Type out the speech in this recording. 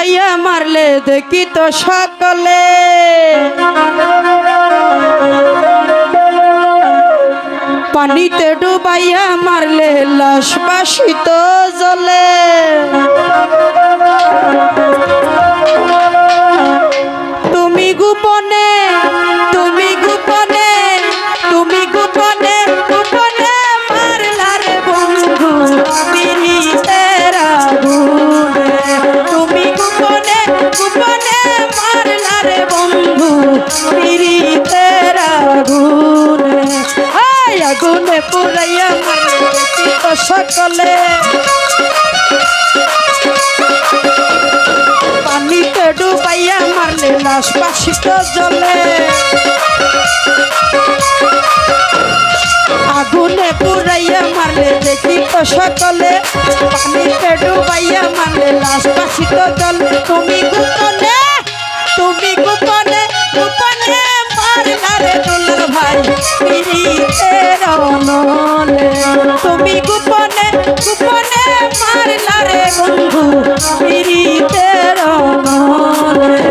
ডুবাইয়া মারলে দেখি তো সকলে পানিতে ডুবাইয়া মারলে লাশ বাসিত জলে তুমি গোপনে তুমি গোপনে তুমি গোপনে গোপনে মারলা রে বন্ধু পিরিতের আগুনে তুমি গোপনে গোপনে মারলা রে বন্ধু পিরিতের আগুনে আগুনে পুরাইয়া মারলে দেখি তো সকলে পানিতে ডুবাইয়া মারলে লাশ বাসিত জলে আগুনে পুরাইয়া মারলে দেখি তো সকলে পানিতে ডুবাইয়া মারলে লাশ বাসিত জলে তুমি গোপনে গোপনে মারলা রে দুলাল ভাই পিরিতের অনলে তুমি গোপনে মারলা রে বন্ধু পিরিতের অনলে